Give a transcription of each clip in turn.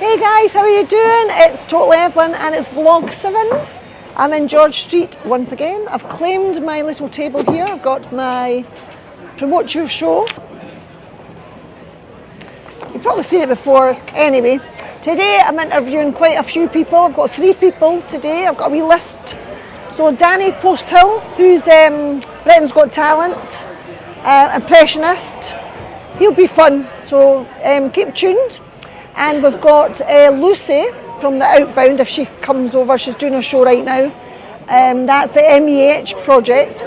Hey guys, how are you doing? It's Totally Evelyn and it's vlog 7. I'm in George Street once again. I've claimed my little table here. I've got my promote your show. You've probably seen it before. Anyway, today I'm interviewing quite a few people. I've got 3 people today. I've got a wee list. So Danny Posthill, who's Britain's Got Talent, impressionist. He'll be fun, so keep tuned. And we've got Lucy from the Outbound, if she comes over, she's doing a show right now. That's the MEH project.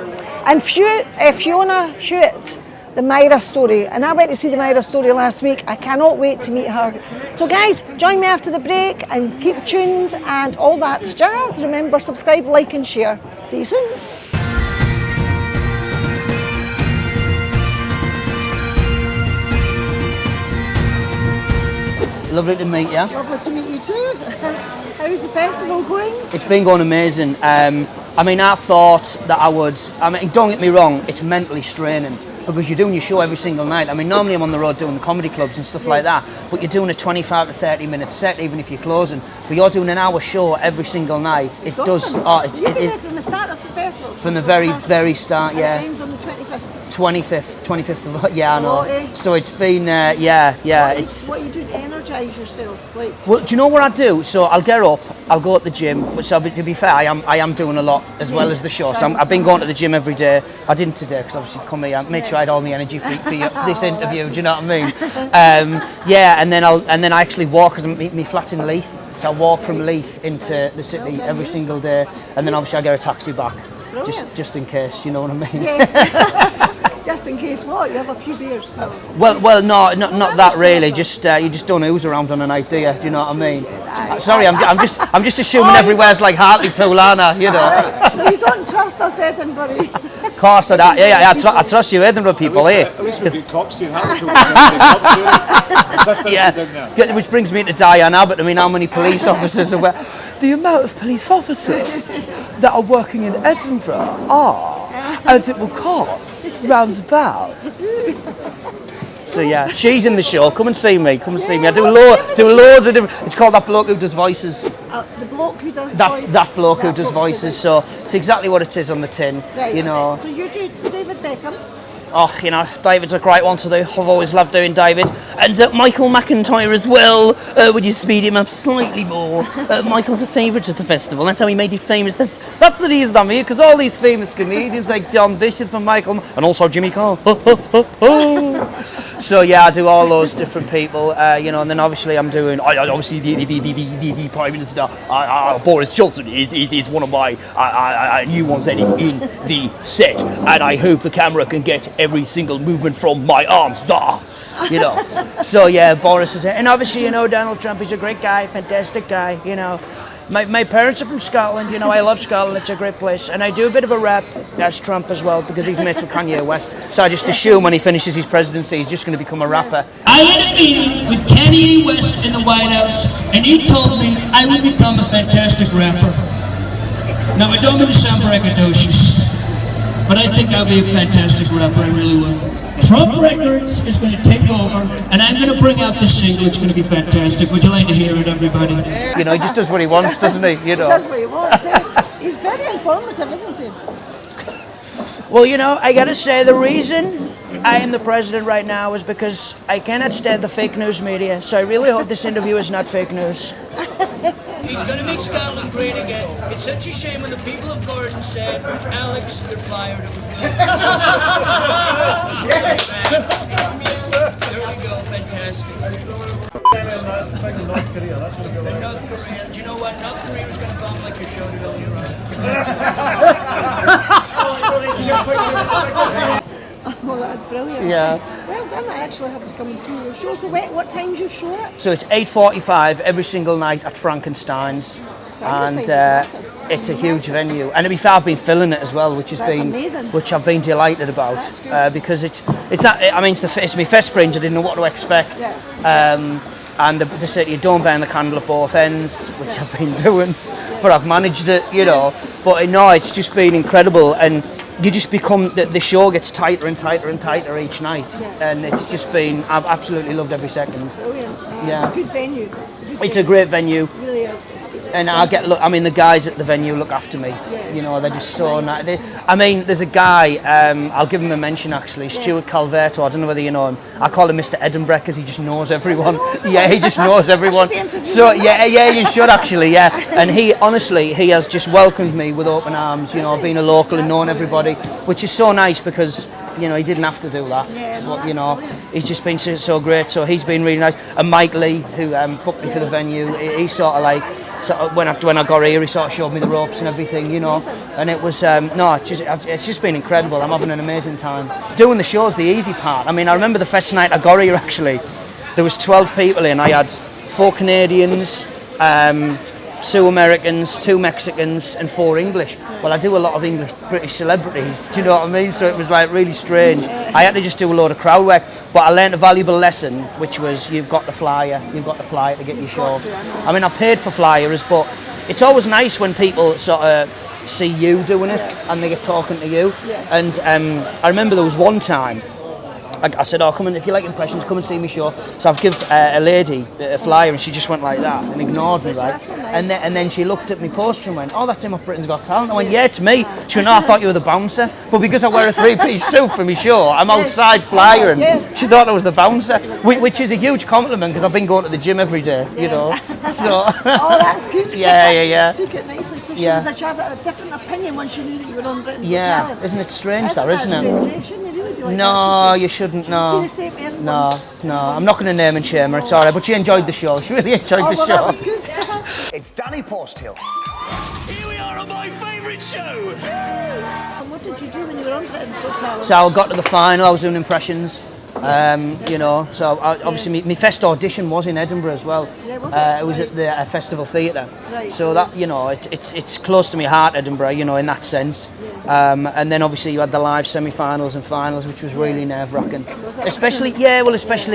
And Fionna Hewitt, the Myra story. And I went to see the Myra story last week. I cannot wait to meet her. So guys, join me after the break and keep tuned and all that jazz. Remember, subscribe, like and share. See you soon. Lovely to meet you. Lovely to meet you too. How's the festival going? It's been going amazing. I mean, I thought that don't get me wrong, it's mentally straining because you're doing your show every single night. I mean, normally I'm on the road doing the comedy clubs and stuff like that, but you're doing a 25 to 30 minute set even if you're closing. But you're doing an hour show every single night. It's awesome. You've been there from the start of the festival? From the very start, yeah. And it ends on the 25th? 25th of, yeah, I know. So it's been, What are you doing to energise yourself? Well, do you know what I do? So I'll get up, I'll go to the gym. So to be fair, I am doing a lot as well as the show. So I've been going to the gym every day. I didn't today because obviously come here, I made sure I had all my energy for this interview. Do you know what I mean? And then I actually walk because my flat's in Leith. So I walk from Leith into the city every single day, and then obviously I get a taxi back, just in case. You know what I mean? Yes. Just in case what? You have a few beers? Well, no, not that really. Just you just don't ooze around on a night, do you? Do you know what I mean? Sorry, I'm just assuming everywhere's like Hartlepool, Anna, you know. So you don't trust us, Edinburgh? Of course, I trust you, Edinburgh people, eh? At least we do cops to Hartlepool. Yeah, which brings me to Diane Abbott. I mean, how many police officers are there? The amount of police officers that are working in Edinburgh are, as it will cost, roundabout. So yeah, she's in the show. Come and see me. I do loads of different. It's called That Bloke Who Does Voices. The bloke who does voices. That bloke who does voices. So it's exactly what it is on the tin. Right, you know. So you do David Beckham. Oh, you know, David's a great one to do. I've always loved doing David. And Michael McIntyre as well. Would you speed him up slightly more? Michael's a favourite at the festival. That's how he made it famous. That's the reason I'm here, because all these famous comedians like John Bishop and Michael, and also Jimmy Carr. So yeah, I do all those different people, you know, and then obviously I'm doing, obviously the Prime Minister, Boris Johnson is one of my new ones, and it's in the set, and I hope the camera can get every single movement from my arms, you know. So yeah, Boris is here, and obviously, you know, Donald Trump, he's a great guy, fantastic guy, you know. My parents are from Scotland, you know, I love Scotland, it's a great place. And I do a bit of a rap as Trump as well, because he's mates with Kanye West. So I just assume when he finishes his presidency, he's just going to become a rapper. I had a meeting with Kanye West in the White House, and he told me I would become a fantastic rapper. Now, I don't mean to sound braggadocious, but I think I'll be a fantastic rapper, I really will. Trump Records is going to take over, and I'm going to bring out this single. It's going to be fantastic. Would you like to hear it, everybody? You know, he just does what he wants, doesn't he? You know. He does what he wants. He's very informative, isn't he? Well, you know, I got to say, the reason I am the president right now is because I cannot stand the fake news media. So I really hope this interview is not fake news. He's going to make Scotland great again. It's such a shame when the people of Gordon said, Alex, you're fired. It was really There we go, fantastic. North Korea. Do you know what? North Korea was going to bomb like your show to go, you're right. Oh, that's brilliant. Yeah. Well done, I actually have to come and see your show. So what time's your show at? So it's 8:45 every single night at Frankenstein's. And it's a huge venue. And to be fair, I've been filling it as well, which I've been delighted about. That's good. Because it's my first Fringe, I didn't know what to expect. Yeah. And they said you don't burn the candle at both ends, which I've been doing, but I've managed it, you know. But no, it's just been incredible. And you just become, the show gets tighter and tighter and tighter each night. And it's just been, I've absolutely loved every second. Brilliant. Yeah. It's a good venue. It's a great venue. It really is. It's good. And the guys at the venue look after me. You know, they're just so nice. There's a guy, I'll give him a mention actually, Stuart Calverto. I don't know whether you know him. I call him Mr. Edinburgh because he just knows everyone. Yeah, he just knows everyone. So yeah, you should actually, yeah. And he has just welcomed me with open arms. You know, being a local and knowing everybody, which is so nice because, you know, he didn't have to do that. But, you know, he's just been so great. So he's been really nice. And Mike Lee, who booked me for the venue, he sort of like, when I got here, he sort of showed me the ropes and everything, you know. And it was it's just been incredible. I'm having an amazing time. Doing the show's the easy part. I mean, I remember the first night I got here actually. There was 12 people in. I had 4 Canadians, 2 Americans, 2 Mexicans and 4 English. Well, I do a lot of English British celebrities, do you know what I mean? So it was like really strange. I had to just do a load of crowd work, but I learned a valuable lesson, which was you've got the flyer to get your show. I mean, I paid for flyers, but it's always nice when people sort of see you doing it and they get talking to you. And I remember there was one time, I said, come in, if you like impressions, come and see me show. So I've given a lady a flyer and she just went like that and ignored me, right? And then she looked at me poster and went, that's him off Britain's Got Talent. I went, yeah, it's me. She went, I thought you were the bouncer. But because I wear a 3-piece suit for me show, I'm outside flyering. She thought I was the bouncer, which is a huge compliment because I've been going to the gym every day, you know. So. That's good. Yeah. Took it nicely. So she was a different opinion when she knew that you were on Britain's Got Talent. Isn't it strange that, isn't it? Shouldn't you really be like No, you shouldn't. No, be the same to everyone. No. I'm not going to name and shame her. It's all right. But she enjoyed the show. She really enjoyed the show. That was good. It's Danny Posthill. Here we are on my favourite show. And what did you do when you were on Britain's Got Talent? So I got to the final. I was doing impressions. You know, so obviously my first audition was in Edinburgh as well. Yeah, was it? It was at the Festival Theatre. Right. So that, you know, it's close to my heart, Edinburgh, you know, in that sense. And then obviously you had the live semi-finals and finals, which was really nerve-wracking. Especially,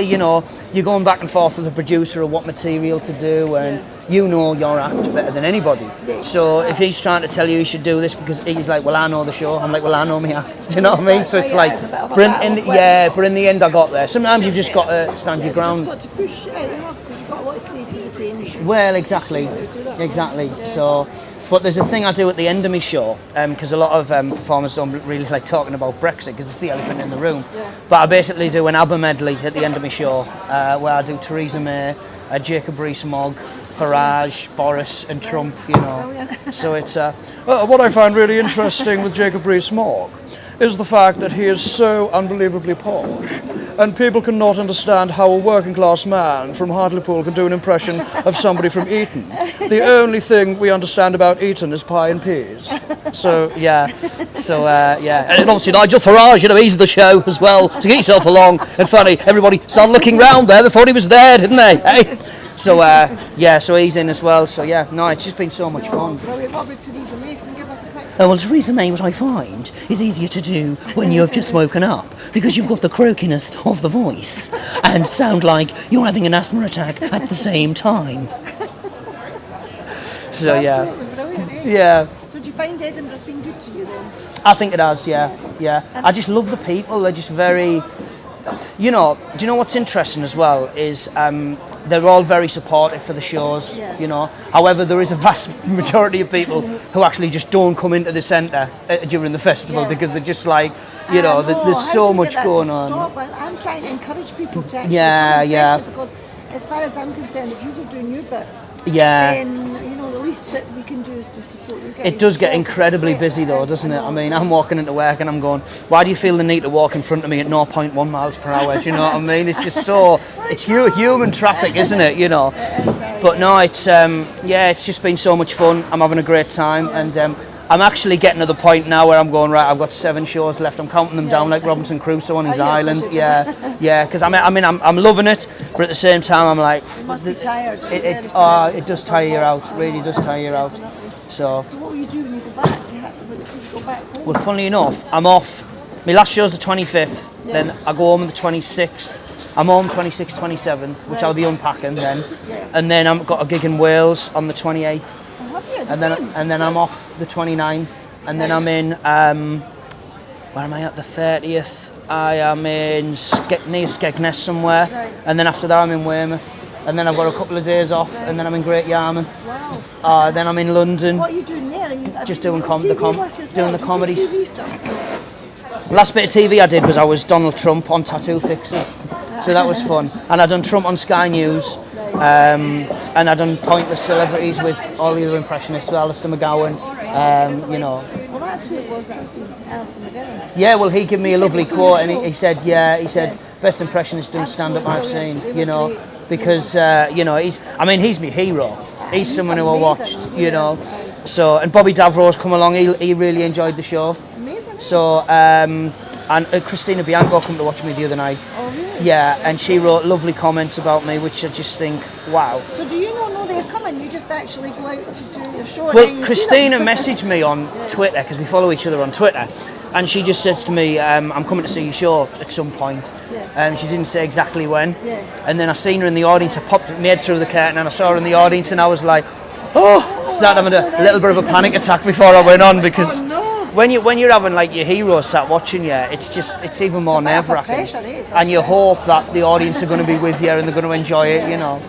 you know, you're going back and forth with the producer of what material to do, and you know your act better than anybody. So if he's trying to tell you should do this because he's like, well, I know the show, I'm like, well, I know my act. Do you know what I mean? So it's like, but in the end I got there. Sometimes you've just got to stand your ground. You've just got to push, because you've got a lot of creativity in the show. Well, exactly. So, but there's a thing I do at the end of my show, because a lot of performers don't really like talking about Brexit because it's the elephant in the room. But I basically do an ABBA medley at the end of my show, where I do Theresa May, Jacob Rees-Mogg, Farage, Boris and Trump, you know. So it's what I find really interesting with Jacob Rees-Mogg is the fact that he is so unbelievably posh, and people cannot understand how a working class man from Hartlepool can do an impression of somebody from Eton. The only thing we understand about Eton is pie and peas. So and obviously Nigel Farage, you know, he's the show as well, so get yourself along. And funny, everybody started looking round there, they thought he was there, didn't they? Hey? So so he's in as well. So it's just been so much fun. Brilliant. What about Theresa May? Can you give us a quick? Well, Theresa May, what I find is easier to do when you have just woken up, because you've got the croakiness of the voice and sound like you're having an asthma attack at the same time. So Absolutely brilliant, eh? yeah. So do you find Edinburgh's been good to you then? I think it has. Yeah. I just love the people. They're just very. You know, do you know what's interesting as well is they're all very supportive for the shows, you know. However, there is a vast majority of people who actually just don't come into the centre during the festival because they're just like, you know, there's so much going on. Stop? I'm trying to encourage people to actually come, especially because as far as I'm concerned, if you're doing your bit, then, you know, the least that we can do is to support you guys. It does get incredibly busy though, doesn't it? I mean, I'm walking into work and I'm going, why do you feel the need to walk in front of me at 0.1 miles per hour? Do you know what I mean? It's just so, it's human traffic, isn't it? You know. But no, it's it's just been so much fun. I'm having a great time, and I'm actually getting to the point now where I'm going, right, I've got 7 shows left. I'm counting them down like Robinson Crusoe on his island. Because I'm loving it, but at the same time I'm like, you must be tired. It does tire you out. It really does tire you out. So what will you do when you go back? Do you go back home? Well, funnily enough, I'm off. My last show's the 25th. Then I go home on the 26th. I'm home 26th, 27th, which I'll be unpacking then. And then I've got a gig in Wales on the 28th. And then I'm off the 29th, and then I'm in where am I at the 30th? I am in near Skegness somewhere, and then after that I'm in Weymouth, and then I've got a couple of days off, and then I'm in Great Yarmouth. Wow. Then I'm in London. What are you doing there? Just doing TV work as doing well? the comedies. Do TV stuff? Last bit of TV I did was I was Donald Trump on Tattoo Fixers, so that was fun. And I done Trump on Sky News, and I done Pointless Celebrities with all the other impressionists, with Alistair McGowan. Well, that's who it was that I seen, Alistair McGowan. Yeah, well, he gave me a lovely seen quote, the and show? he said, best impressionist doing stand-up I've seen, Absolutely brilliant. They were great. because he's my hero. He's someone who I amazing. watched, Yes, So, and Bobby Davro's come along. He really enjoyed the show. Amazing. So, and Christina Bianco come to watch me the other night. Oh, really? Yeah, and she wrote lovely comments about me, which I just think, wow. So do you not know they're coming? You just actually go out to do your show? And Well, then you see Christina them? messaged me on Twitter, because we follow each other on Twitter, and she just says to me, I'm coming to see your show at some point. Yeah. She didn't say exactly when. Yeah. And then I seen her in the audience. I popped my head through the curtain, and I saw her in the audience, and I was like, started having a little bit of a panic attack before I went on, because when you're having like your hero sat watching you, it's even more It's a bit of a nerve-wracking. pressure, it is, And you stress. hope that the audience are going to be with you and they're going to enjoy it, Oh,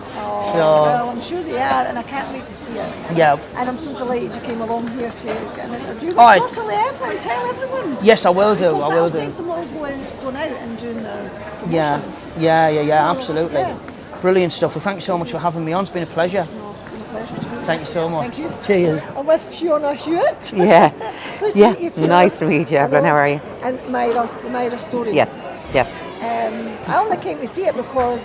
So well, I'm sure they are, and I can't wait to see it. yeah. And I'm so delighted you came along here to get an interview with Alright. Totally Evelyn. Tell everyone. Yes, I will do. Because I will that'll do. save them all going out and doing their Yeah, promotions. yeah, absolutely. Yeah. Brilliant stuff. Well, thank you so much for having me on. It's been a pleasure. It's been a pleasure to meet you. Thank you so much. Thank you. Cheers. I'm with Fionna Hewitt. Yeah. Pleased Yeah. to meet you, Fionna. Nice to meet you, Evelyn. How are you? And the Myra story. Yes. Yes. I only came to see it because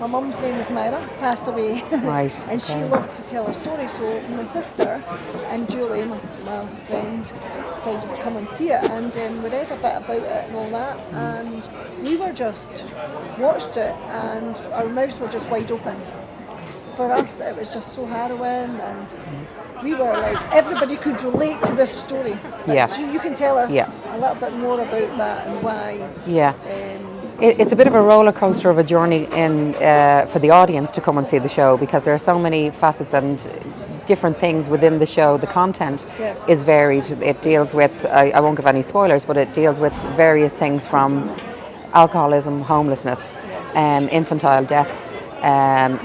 my mum's name was Myra, passed away. Right, And she okay. loved to tell her story. So my sister and Julie, my friend, decided to come and see it. And we read a bit about it and all that. And we were just watched it, and our mouths were just wide open. For us, it was just so harrowing, and we were like, everybody could relate to this story. Yeah. So you can tell us Yeah. a little bit more about that and why. Yeah. It's a bit of a roller coaster of a journey for the audience to come and see the show, because there are so many facets and different things within the show. The content is varied. It deals with, I won't give any spoilers, but it deals with various things from alcoholism, homelessness, infantile death,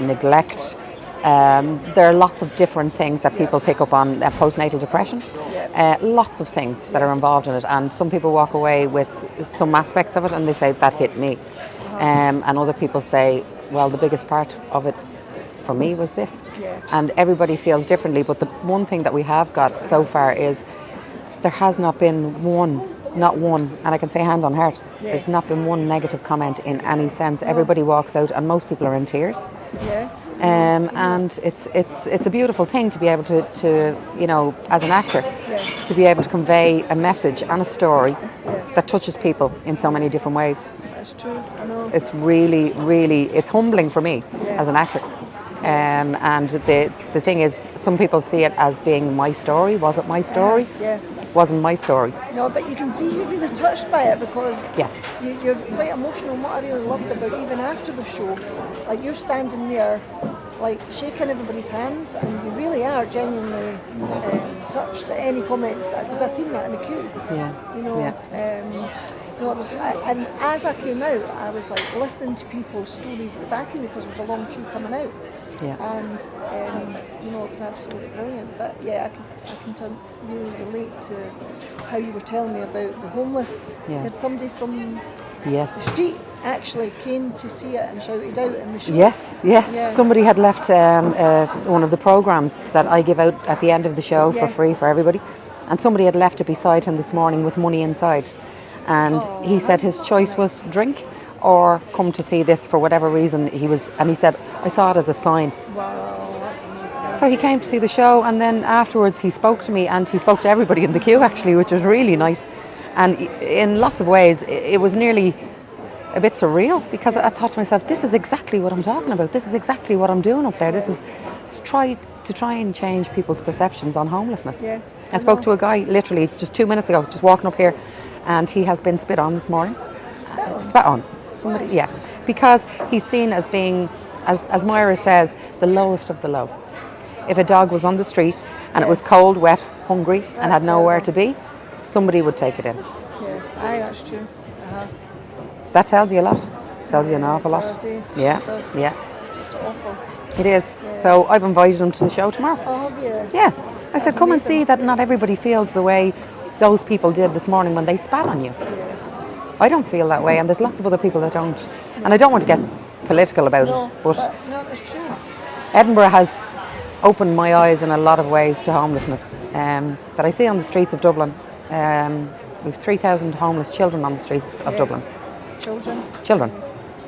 neglect. There are lots of different things that people pick up on, postnatal depression, lots of things that are involved in it, and some people walk away with some aspects of it and they say that hit me, and other people say, well, the biggest part of it for me was this. And everybody feels differently, but the one thing that we have got so far is there has not been not one, and I can say hand on heart, there's not been one negative comment in any sense. Everybody walks out and most people are in tears. And it's a beautiful thing to be able to as an actor, to be able to convey a message and a story that touches people in so many different ways. That's true, I know. It's really, really, it's humbling for me as an actor. And the thing is, some people see it as being my story. Was it my story? Wasn't my story. No, but you can see you're really touched by it, because you're quite emotional. And what I really loved about it, even after the show, like you're standing there, like shaking everybody's hands, and you really are genuinely touched at any comments, because I've seen that in the queue. It was, and as I came out, I was like listening to people's stories at the back of me, because there was a long queue coming out. And it was absolutely brilliant. But I can really relate to how you were telling me about the homeless. Had somebody from the street actually came to see it and shouted out in the show. Yes. Somebody had left one of the programs that I give out at the end of the show for free for everybody, and somebody had left it beside him this morning with money inside, and he said his choice was drink or come to see this for whatever reason. He said, I saw it as a sign. Wow, that's amazing. So he came to see the show, and then afterwards he spoke to me, and he spoke to everybody in the queue actually, which was really nice. And in lots of ways it was nearly a bit surreal, because I thought to myself, this is exactly what I'm talking about. This is exactly what I'm doing up there. This is to try and change people's perceptions on homelessness. I spoke to a guy literally just 2 minutes ago, just walking up here, and he has been spit on this morning. Spat on. Somebody, because he's seen as being, as Myra says, the lowest of the low. If a dog was on the street and it was cold, wet, hungry, and had nowhere to be, somebody would take it in. Aye, that's true. That tells you a lot. Tells you an awful lot. Does, eh? Yeah, It does. yeah, It's awful. it is. So I've invited him to the show tomorrow. Oh, have you? Yeah, I said, come and amazing. see that not everybody feels the way those people did this morning when they spat on you. I don't feel that way, and there's lots of other people that don't. And I don't want to get political about No, it, but no, that's true. Edinburgh has opened my eyes in a lot of ways to homelessness that I see on the streets of Dublin. We've 3,000 homeless children on the streets of Dublin. Children,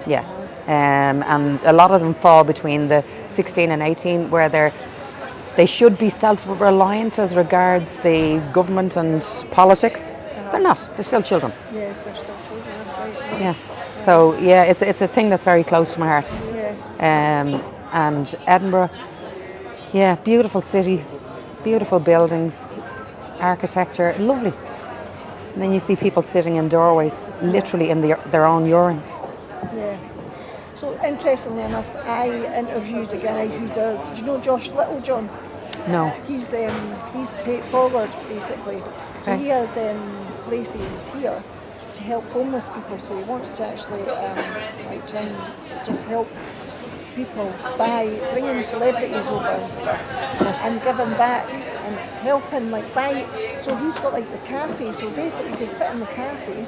yeah. And a lot of them fall between the 16 and 18, where they should be self-reliant as regards the government and politics. They're not. They're still children. Yes, they're still children. That's right. Yeah. So yeah, it's a thing that's very close to my heart. Yeah. And Edinburgh, yeah, beautiful city, beautiful buildings, architecture, lovely. And then you see people sitting in doorways, literally in their own urine. Yeah. So interestingly enough, I interviewed a guy who does. Do you know Josh Littlejohn? No. He's paid forward basically. So Okay. he has places here to help homeless people. So he wants to actually like try and just help people by bringing celebrities over and stuff and giving back and helping like buy. So he's got like the cafe. So basically you can sit in the cafe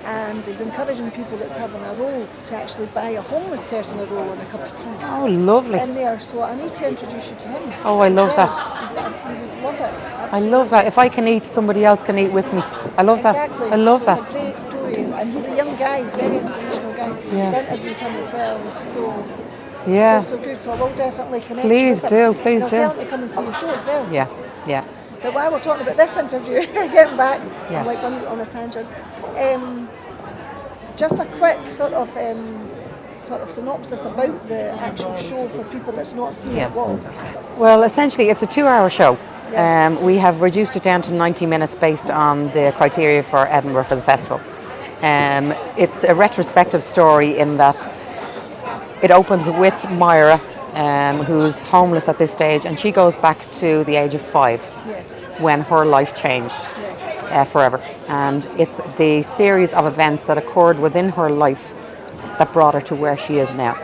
and he's encouraging people that's having a roll to actually buy a homeless person a roll and a cup of tea Oh, lovely. in there. So I need to introduce you to him. Oh, I as love well. that. You would love it. I love that. If I can eat, somebody else can eat with me. I love Exactly. that. I love so that. It's a great story, and he's a young guy. He's a very inspirational guy. Yeah. So I interviewed him as well. He's Yeah. so good. So I will definitely connect. Please with him. do, please And I'll do. tell him to come and see your show as well. Yeah. Yeah. But while we're talking about this interview, getting back, Yeah. I'm like on a tangent. Just a quick sort of synopsis about the actual show for people that's not seen Yeah. it. Well, Well, essentially, it's a 2-hour show. Yeah. We have reduced it down to 90 minutes based on the criteria for Edinburgh for the festival. It's a retrospective story in that it opens with Myra, who's homeless at this stage, and she goes back to the age of 5 when her life changed forever. And it's the series of events that occurred within her life that brought her to where she is now.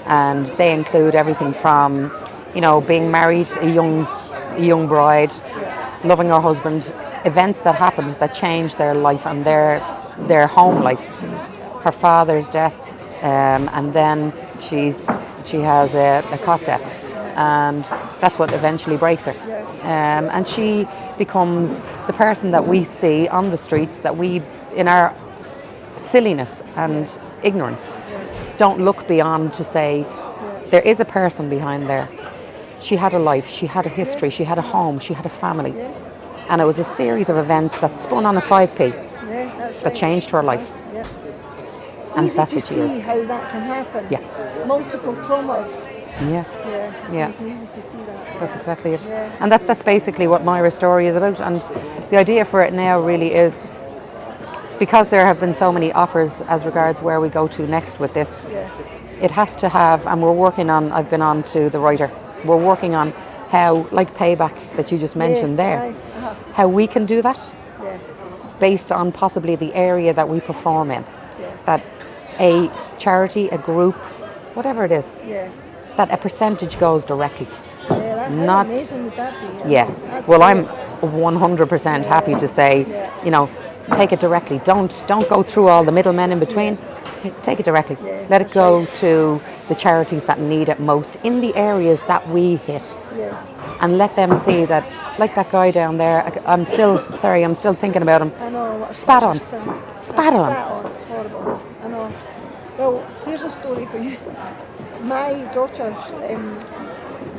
And they include everything from, being married, a young bride, loving her husband, events that happened that changed their life and their home life. Her father's death, and then she has a cot death, and that's what eventually breaks her. And she becomes the person that we see on the streets, that we, in our silliness and ignorance, don't look beyond to say there is a person behind there. She had a life, she had a history, she had a home, she had a family. And it was a series of events that spun on a 5p that changed her life. And easy that's to what she see is. how that can happen. Yeah. Multiple traumas. Yeah, yeah. You can easily see that. That's exactly it. Yeah. And that's basically what Myra's story is about. And the idea for it now really is, because there have been so many offers as regards where we go to next with this, it has to have, and I've been on to the writer, we're working on how, like Payback that you just mentioned there, how we can do that based on possibly the area that we perform in. That a charity, a group, whatever it is, that a percentage goes directly. How Not- amazing would that be? Yeah. That's Well, brilliant. I'm 100% happy to say, take it directly. Don't go through all the middlemen in between. Take it directly. Let it go to the charities that need it most in the areas that we hit, and let them see that. Like that guy down there, I'm still thinking about him. I know. Spat on. Spat Spat on. on. It's horrible. I know. Well, here's a story for you. My daughter,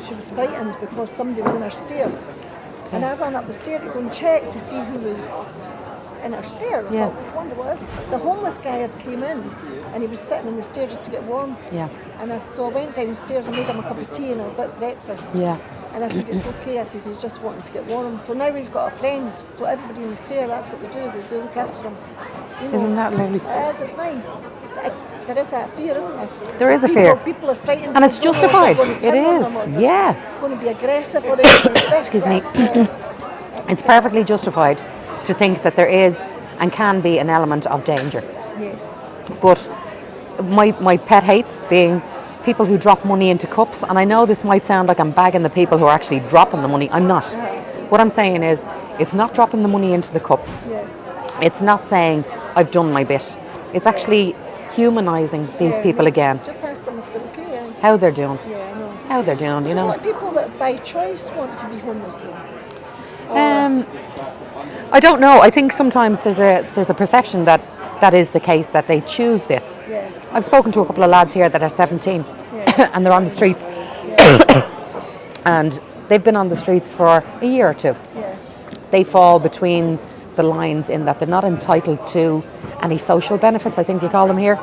she was frightened because somebody was in her stair, and I ran up the stair to go and check to see who was in her stair. I thought, I wonder what it is. The homeless guy had came in, and he was sitting in the stair just to get warm. Yeah. And so I went downstairs and made him a cup of tea and a bit of breakfast. Yeah. And I said, it's okay. I said, he's just wanting to get warm. So now he's got a friend. So everybody in the stair, that's what they do. They look after him. Isn't that lovely? It is, it's nice. There is that fear, isn't there? There is a fear. People are frightened. And it's They don't know if justified. they're going to It turn on is. them or they're Yeah. going to be aggressive or anything like this. Excuse me. That's It's perfectly justified to think that there is and can be an element of danger. Yes. But my pet hates being people who drop money into cups, and I know this might sound like I'm bagging the people who are actually dropping the money. I'm not. What I'm saying is, it's not dropping the money into the cup. Yeah. It's not saying I've done my bit. It's actually humanising these people again. Just ask them if they're okay. How they're doing. Yeah, I know. How they're doing, you know. Like people that by choice want to be homeless though. I don't know. I think sometimes there's a perception that is the case, that they choose this. Yeah. I've spoken to a couple of lads here that are 17 and they're on the streets. And they've been on the streets for a year or two. Yeah. They fall between the lines in that they're not entitled to any social benefits, I think you call them here.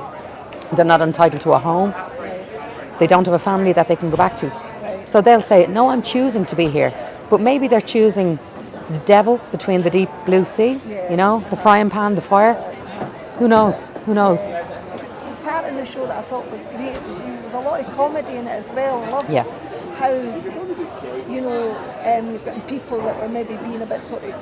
They're not entitled to a home. They don't have a family that they can go back to. So they'll say, no, I'm choosing to be here. But maybe they're choosing the devil between the deep blue sea, you know, the frying pan, the fire. Who knows? Who knows? Part of the show that I thought was great, with a lot of comedy in it as well. I love how, you know, you've got people that were maybe being a bit sort of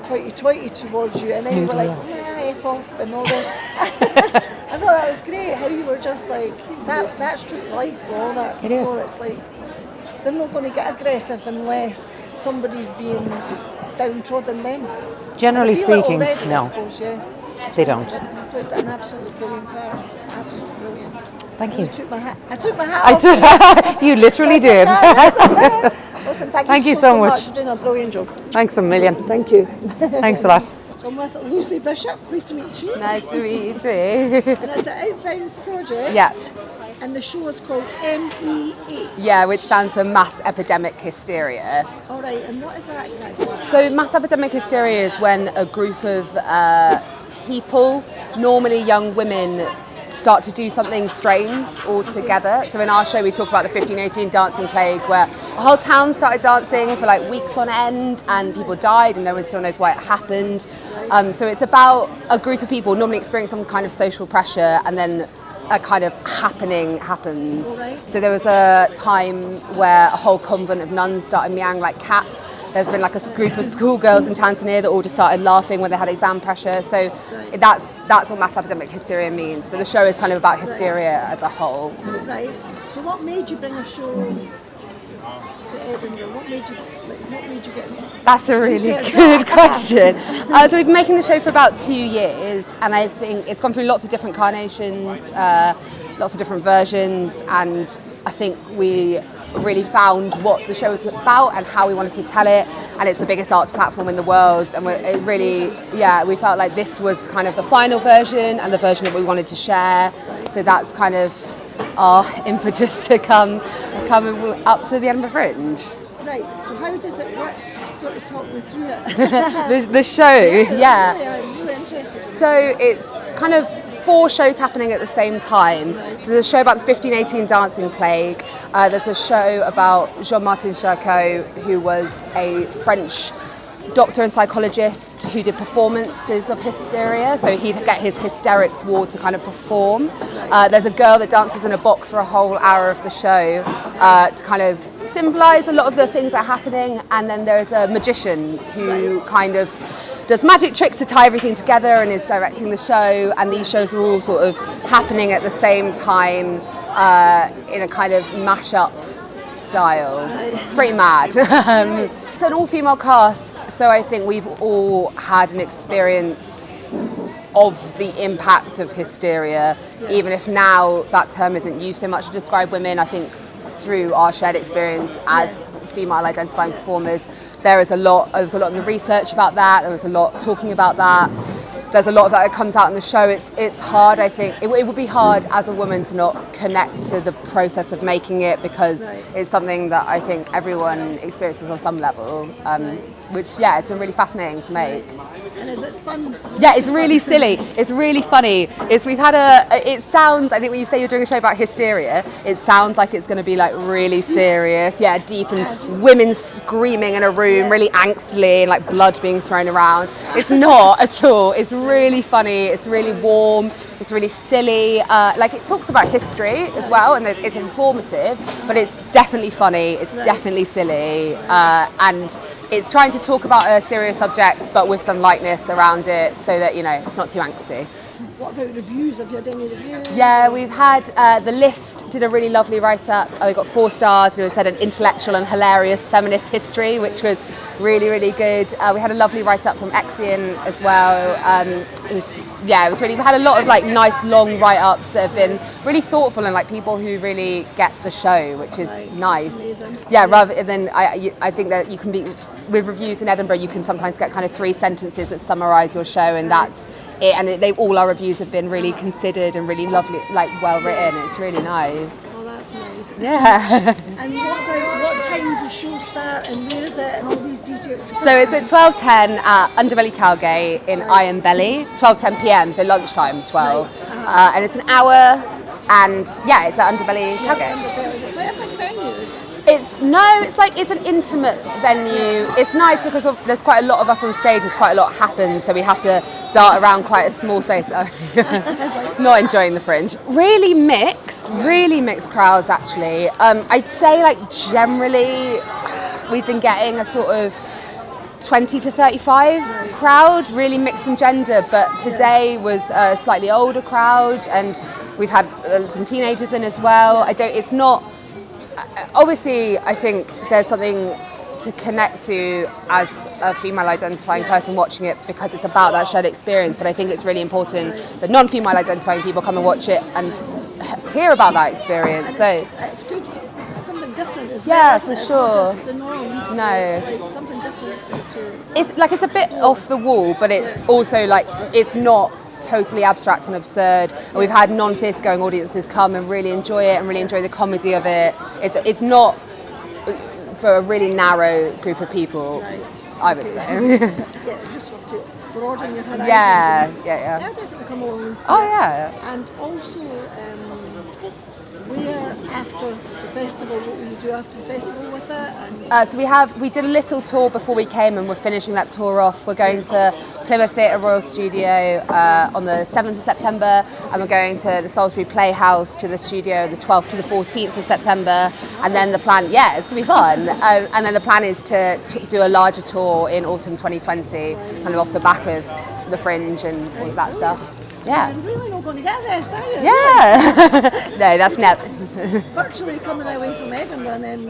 hoity-toity towards you, and then you were like, F off and all this. I thought that was great, how you were just like, that's true to life though, that it is. It's like, they're not going to get aggressive unless somebody's being downtrodden them. Generally speaking, already, no. I suppose, they don't. You played an absolutely brilliant part. Absolutely brilliant. Thank you. I took my hat off. You literally did. Listen, thank you so much. You're doing a brilliant job. Thanks a million. Thank you. Thanks a lot. So I'm with Lucy Bishop. Pleased to meet you. Nice to meet you too. And it's an Outbound project. Yeah. And the show is called MEA. Yeah, which stands for Mass Epidemic Hysteria. All right, and what is that exactly? So mass epidemic hysteria is when a group of people, normally young women, start to do something strange altogether. So in our show we talk about the 1518 dancing plague, where a whole town started dancing for like weeks on end and people died and no one still knows why it happened. So it's about a group of people normally experiencing some kind of social pressure, and then a kind of happening happens. So there was a time where a whole convent of nuns started meowing like cats. There's been like a group of schoolgirls in Tanzania that all just started laughing when they had exam pressure. So that's what mass epidemic hysteria means. But the show is kind of about hysteria as a whole. Right. So what made you bring a show to Edinburgh? What made you get it? That's a really good question. So we've been making the show for about 2 years, and I think it's gone through lots of different carnations, lots of different versions, and I think we really found what the show was about and how we wanted to tell it, and it's the biggest arts platform in the world, and we felt like this was kind of the final version and the version that we wanted to share. So that's kind of our impetus to come up to the Edinburgh Fringe. Right, so how does it work? Sort of talk me through it. the show, yeah. Really so it's kind of 4 shows happening at the same time. So there's a show about the 1518 dancing plague. There's a show about Jean-Martin Charcot, who was a French doctor and psychologist who did performances of hysteria, so he'd get his hysterics ward to kind of perform. There's a girl that dances in a box for a whole hour of the show to kind of symbolise a lot of the things that are happening, and then there's a magician who kind of does magic tricks to tie everything together and is directing the show, and these shows are all sort of happening at the same time in a kind of mash-up style. It's pretty mad. It's an all-female cast, so I think we've all had an experience of the impact of hysteria, even if now that term isn't used so much to describe women. I think through our shared experience as female identifying performers, there was a lot in the research about that, there was a lot talking about that. There's a lot of that comes out in the show. It's hard, I think. It would be hard as a woman to not connect to the process of making it, because it's something that I think everyone experiences on some level, which, it's been really fascinating to make. And is it fun? Yeah, it's really silly. It's really funny. It sounds, I think when you say you're doing a show about hysteria, it sounds like it's going to be like really serious. Yeah, deep, and women screaming in a room, really angstily, and like blood being thrown around. It's not at all. It's really funny. It's really warm. It's really silly. Like it talks about history as well, and it's informative, but it's definitely funny. It's definitely silly, and it's trying to talk about a serious subject, but with some lightness around it, so that it's not too angsty. What about reviews? Have you had any reviews? Yeah, we've had The List did a really lovely write-up. We got 4 stars. It said an intellectual and hilarious feminist history, which was really, really good. We had a lovely write-up from Exian as well. It was really. We had a lot of like nice long write-ups that have been really thoughtful and like people who really get the show, which is nice. Yeah, rather than I think that you can be with reviews in Edinburgh, you can sometimes get kind of 3 sentences that summarise your show, and that's it. And all our reviews have been really considered and really lovely, like well written. It's really nice. Oh, that's nice. Yeah. And what time's the show start and where is it and all these details? So it's at 12:10 at Underbelly Cowgate in Iron Belly. 12:10 p.m. So lunchtime 12, and it's an hour. And yeah, it's at Underbelly Cowgate. Is it quite a big venue? It's an intimate venue. It's nice because there's quite a lot of us on stage. There's quite a lot happens, so we have to dart around quite a small space. Not enjoying the Fringe. Really mixed crowds actually. I'd say like generally we've been getting a sort of 20 to 35 crowd, really mixed in gender, but today was a slightly older crowd, and we've had some teenagers in as well. It's not. Obviously, I think there's something to connect to as a female identifying person watching it because it's about that shared experience, but I think it's really important that non-female identifying people come and watch it and hear about that experience. So it's good. It's something different as well. Yeah, isn't for it? It's sure. not just the norm. No. It's like something different to. It's a bit off the wall, but it's also like it's not totally abstract and absurd, and we've had non-theatre going audiences come and really enjoy it and really enjoy the comedy of it. It's not for a really narrow group of people, I would say. Yeah, you just have to broaden your horizons. Yeah. I'll definitely come along and see Oh it. yeah. And also, where after the festival, what will you do after the festival with it? And So we did a little tour before we came, and we're finishing that tour off. We're going to Plymouth Theatre Royal Studio on the 7th of September, and we're going to the Salisbury Playhouse to the studio the 12th to the 14th of September. And then the plan, it's going to be fun. And then the plan is to do a larger tour in autumn 2020, kind of off the back of the Fringe and all of that stuff. Yeah. You're really not going to get a rest, are you? Yeah. No, that's never. Virtually coming away from Edinburgh and then.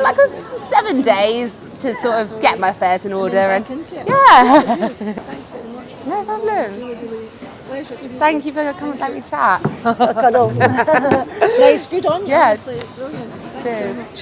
Like 7 days to sort of get my affairs in order and. Yeah. Thanks very much. No problem. Really pleasure to meet you. Thank you for coming and let me chat. Nice, good on you. Yeah. Honestly, it's brilliant. Thanks very much. Cheers.